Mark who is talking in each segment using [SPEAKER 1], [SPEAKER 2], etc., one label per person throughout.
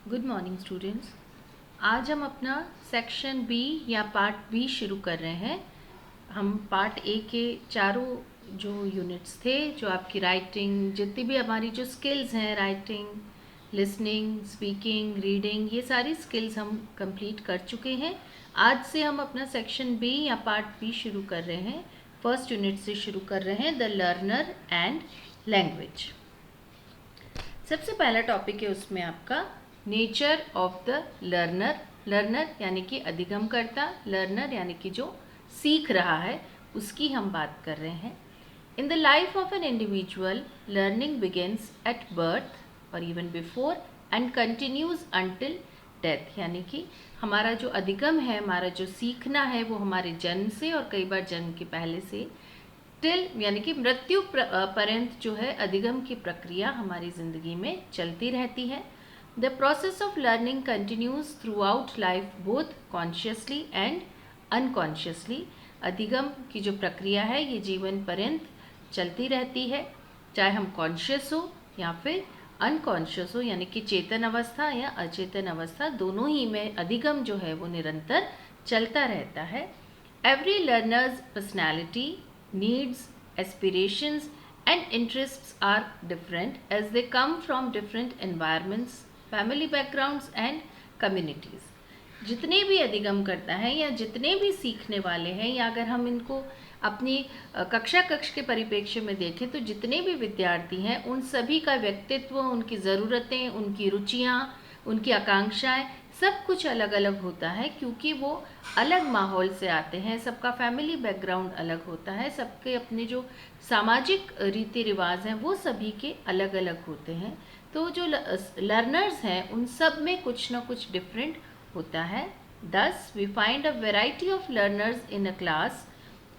[SPEAKER 1] Good morning students. आज हम अपना सेक्शन बी या पार्ट बी शुरू कर रहे हैं। हम पार्ट ए के चारों जो यूनिट्स थे, जो आपकी राइटिंग, जितनी भी हमारी जो स्किल्स हैं, राइटिंग, लिसनिंग, स्पीकिंग, रीडिंग, ये सारी स्किल्स हम कंप्लीट कर चुके हैं। आज से हम अपना सेक्शन बी या पार्ट बी शुरू कर रहे हैं। फर्स्ट यूनिट से शुरू कर रहे हैं, द लर्नर एंड लैंग्वेज। सबसे पहला टॉपिक है उसमें आपका nature of the learner. Learner यानी कि अधिगमकर्ता, लर्नर यानी कि जो सीख रहा है, उसकी हम बात कर रहे हैं। In the life of an individual, learning begins at birth और even before and continues until death. यानी कि हमारा जो अधिगम है, हमारा जो सीखना है, वो हमारे जन्म से और कई बार जन्म के पहले से टिल यानी कि मृत्यु पर्यंत जो है अधिगम की प्रक्रिया हमारी जिंदगी में चलती रहती है। The process of learning continues through out life, both consciously and unconsciously. अधिगम की जो प्रक्रिया है ये जीवन पर्यंत चलती रहती है, चाहे हम कॉन्शियस हो या फिर अनकॉन्शियस हो, यानी कि चेतन अवस्था या अचेतन अवस्था, दोनों ही में अधिगम जो है वो निरंतर चलता रहता है। Every learners personality, needs, aspirations and interests are different as they come from different environments, family backgrounds and communities. जितने भी अधिगम करता है या जितने भी सीखने वाले हैं, या अगर हम इनको अपनी कक्षा के परिप्रेक्ष्य में देखें तो जितने भी विद्यार्थी हैं उन सभी का व्यक्तित्व, उनकी ज़रूरतें, उनकी रुचियाँ, उनकी आकांक्षाएं, सब कुछ अलग अलग होता है, क्योंकि वो अलग माहौल से आते हैं। सबका फैमिली बैकग्राउंड अलग होता है, सबके अपने जो सामाजिक रीति रिवाज हैं वो सभी के अलग अलग होते हैं। तो जो लर्नर्स हैं उन सब में कुछ ना कुछ डिफरेंट होता है। Thus, we find a variety of learners in a class,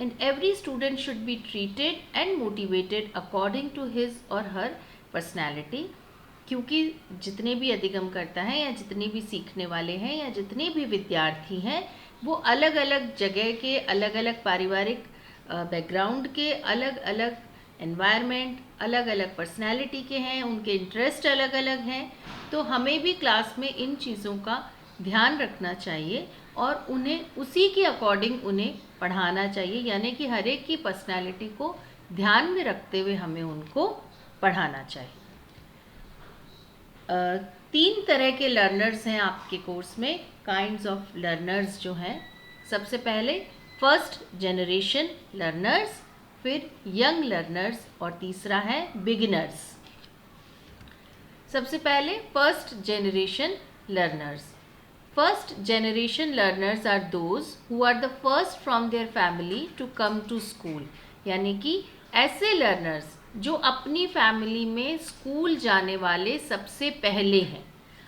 [SPEAKER 1] and every student should be treated and motivated according to his or her personality. क्योंकि जितने भी अधिगम करता है या जितने भी सीखने वाले हैं या जितने भी विद्यार्थी हैं, वो अलग अलग जगह के, अलग अलग पारिवारिक बैकग्राउंड के, अलग अलग एनवायरनमेंट, अलग अलग पर्सनैलिटी के हैं, उनके इंटरेस्ट अलग अलग हैं। तो हमें भी क्लास में इन चीज़ों का ध्यान रखना चाहिए और उन्हें उसी के अकॉर्डिंग उन्हें पढ़ाना चाहिए, यानी कि हर एक की पर्सनैलिटी को ध्यान में रखते हुए हमें उनको पढ़ाना चाहिए। 3 तरह के लर्नर्स हैं आपके कोर्स में, काइंड्स ऑफ लर्नर्स जो हैं। सबसे पहले फर्स्ट जनरेशन लर्नर्स, फिर यंग लर्नर्स और तीसरा है बिगिनर्स। सबसे पहले first generation learners. First generation learners are those who are the first from their family to come to school. यानी कि ऐसे लर्नर्स जो अपनी फैमिली में स्कूल जाने वाले सबसे पहले हैं।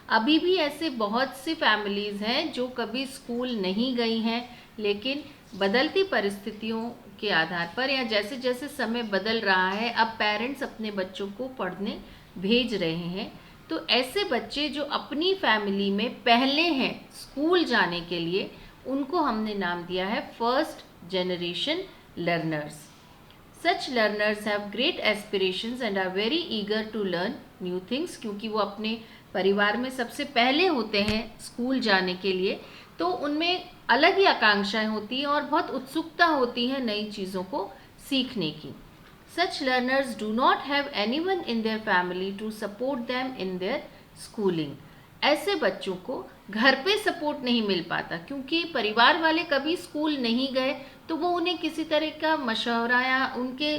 [SPEAKER 1] अभी भी ऐसे बहुत सी फैमिलीज़ हैं जो कभी स्कूल नहीं गई हैं, लेकिन बदलती परिस्थितियों के आधार पर या जैसे जैसे समय बदल रहा है, अब पेरेंट्स अपने बच्चों को पढ़ने भेज रहे हैं। तो ऐसे बच्चे जो अपनी फैमिली में पहले हैं स्कूल जाने के लिए, उनको हमने नाम दिया है first generation learners. Such learners have great aspirations and are very eager to learn new things, क्योंकि वो अपने परिवार में सबसे पहले होते हैं स्कूल जाने के लिए, तो उनमें अलग ही आकांक्षाएं होती हैं और बहुत उत्सुकता होती है नई चीज़ों को सीखने की। Such learners do not have anyone in their family to support them in their schooling. ऐसे बच्चों को घर पे सपोर्ट नहीं मिल पाता, क्योंकि परिवार वाले कभी स्कूल नहीं गए, तो वो उन्हें किसी तरह का मशवरा या उनके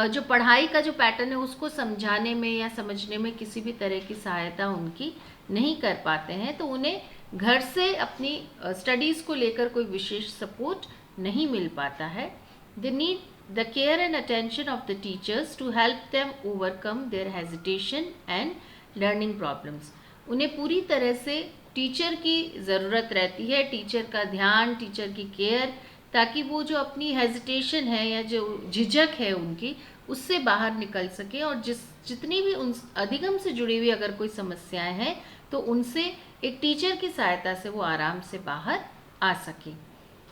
[SPEAKER 1] जो पढ़ाई का जो पैटर्न है उसको समझाने में या समझने में किसी भी तरह की सहायता उनकी नहीं कर पाते हैं। तो उन्हें घर से अपनी स्टडीज़ को लेकर कोई विशेष सपोर्ट नहीं मिल पाता है। They need the care and attention of the teachers to help them overcome their hesitation and learning problems. उन्हें पूरी तरह से टीचर की ज़रूरत रहती है, टीचर का ध्यान, टीचर की केयर, ताकि वो जो अपनी हेजिटेशन है या जो झिझक है उनकी, उससे बाहर निकल सके और जितनी भी उन अधिगम से जुड़ी हुई अगर कोई समस्याएं हैं तो उनसे एक टीचर की सहायता से वो आराम से बाहर आ सके।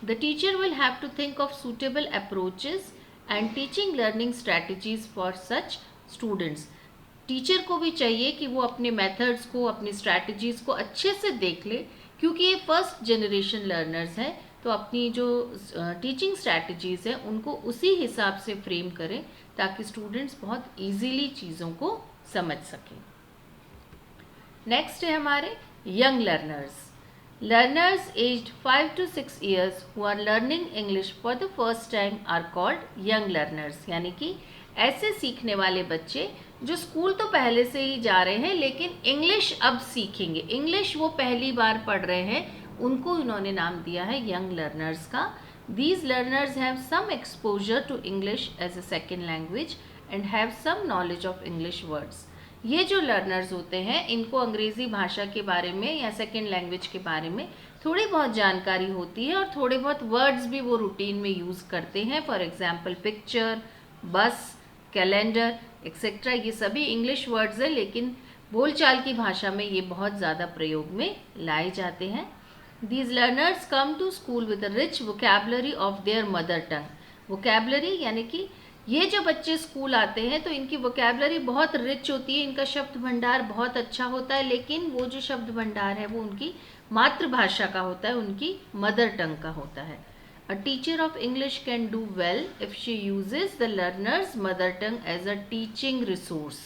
[SPEAKER 1] The teacher will have to think of suitable approaches and teaching learning strategies for such students. Teacher को भी चाहिए कि वो अपने मेथड्स को, अपनी स्ट्रैटेजीज़ को अच्छे से देख ले, क्योंकि ये फर्स्ट जनरेशन लर्नर्स हैं। तो अपनी जो टीचिंग स्ट्रैटेजीज़ हैं उनको उसी हिसाब से फ्रेम करें ताकि स्टूडेंट्स बहुत इजीली चीज़ों को समझ सकें। नेक्स्ट है हमारे young learners. Learners aged 5 to 6 years who are learning English for the first time are called young learners। यानी कि ऐसे सीखने वाले बच्चे जो स्कूल तो पहले से ही जा रहे हैं लेकिन इंग्लिश अब सीखेंगे, इंग्लिश वो पहली बार पढ़ रहे हैं, उनको इन्होंने नाम दिया है यंग लर्नर्स का। These learners have some exposure to English as a second language and have some knowledge of English words। ये जो लर्नर्स होते हैं इनको अंग्रेज़ी भाषा के बारे में या सेकेंड लैंग्वेज के बारे में थोड़ी बहुत जानकारी होती है और थोड़े बहुत वर्ड्स भी वो रूटीन में यूज़ करते हैं। फॉर एग्जांपल पिक्चर, बस, कैलेंडर एक्सेट्रा, ये सभी इंग्लिश वर्ड्स हैं लेकिन बोलचाल की भाषा में ये बहुत ज़्यादा प्रयोग में लाए जाते हैं। These learners come to school with a rich vocabulary of their mother tongue। vocabulary यानी कि ये जो बच्चे स्कूल आते हैं तो इनकी वोकेबलरी बहुत रिच होती है, इनका शब्द भंडार बहुत अच्छा होता है, लेकिन वो जो शब्द भंडार है वो उनकी मातृभाषा का होता है, उनकी मदर टंग का होता है। A teacher of English can do well if she uses the learner's mother tongue as a teaching resource.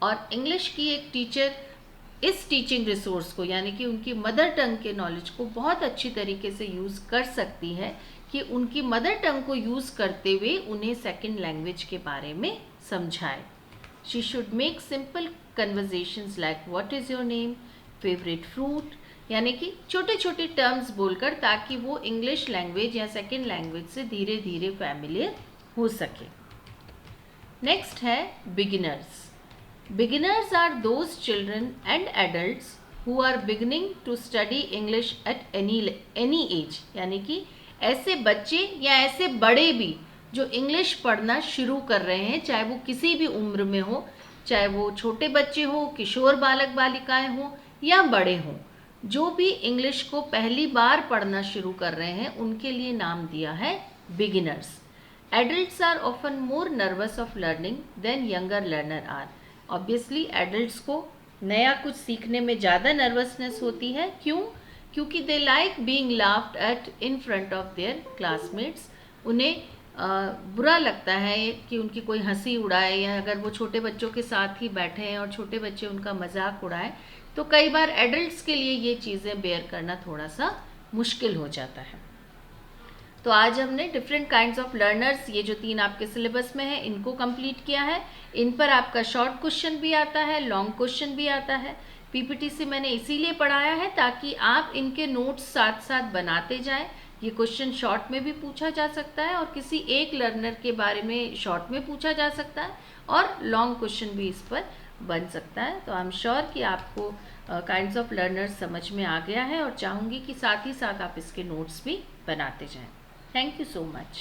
[SPEAKER 1] और इंग्लिश की एक टीचर इस टीचिंग रिसोर्स को यानी कि उनकी मदर टंग के नॉलेज को बहुत अच्छी तरीके से यूज़ कर सकती है कि उनकी मदर टंग को यूज़ करते हुए उन्हें सेकंड लैंग्वेज के बारे में समझाए। She should make simple conversations like what is your name, favourite fruit, यानी कि छोटे छोटे टर्म्स बोलकर ताकि वो इंग्लिश लैंग्वेज या सेकंड लैंग्वेज से धीरे धीरे फैमिलियर हो सके। नेक्स्ट है beginners. Beginners are those children and adults who are beginning to study English at any age। यानी कि ऐसे बच्चे या ऐसे बड़े भी जो इंग्लिश पढ़ना शुरू कर रहे हैं, चाहे वो किसी भी उम्र में हो, चाहे वो छोटे बच्चे हो, किशोर बालक बालिकाएं हों या बड़े हों, जो भी इंग्लिश को पहली बार पढ़ना शुरू कर रहे हैं उनके लिए नाम दिया है beginners. Adults are often more nervous of learning than younger learner are। Obviously adults को नया कुछ सीखने में ज़्यादा नर्वसनेस होती है। क्यों? क्योंकि they like being laughed eight in front of their classmates. उन्हें बुरा लगता है कि उनकी कोई हंसी उड़ाए, या अगर वो छोटे बच्चों के साथ ही बैठे हैं और छोटे बच्चे उनका मजाक उड़ाए तो कई बार एडल्ट्स के लिए ये चीज़ें बेयर करना थोड़ा सा मुश्किल हो जाता है। तो आज हमने डिफरेंट काइंड्स ऑफ लर्नर्स, ये जो 3 आपके सिलेबस में है, इनको कंप्लीट किया है। इन पर आपका शॉर्ट क्वेश्चन भी आता है, लॉन्ग क्वेश्चन भी आता है। पीपीटी से मैंने इसीलिए पढ़ाया है ताकि आप इनके नोट्स साथ साथ बनाते जाएं। ये क्वेश्चन शॉर्ट में भी पूछा जा सकता है और किसी एक लर्नर के बारे में शॉर्ट में पूछा जा सकता है और लॉन्ग क्वेश्चन भी इस पर बन सकता है। तो आई एम श्योर कि आपको काइंड्स ऑफ लर्नर्स समझ में आ गया है और चाहूँगी कि साथ ही साथ आप इसके नोट्स भी बनाते जाएं। Thank you so much.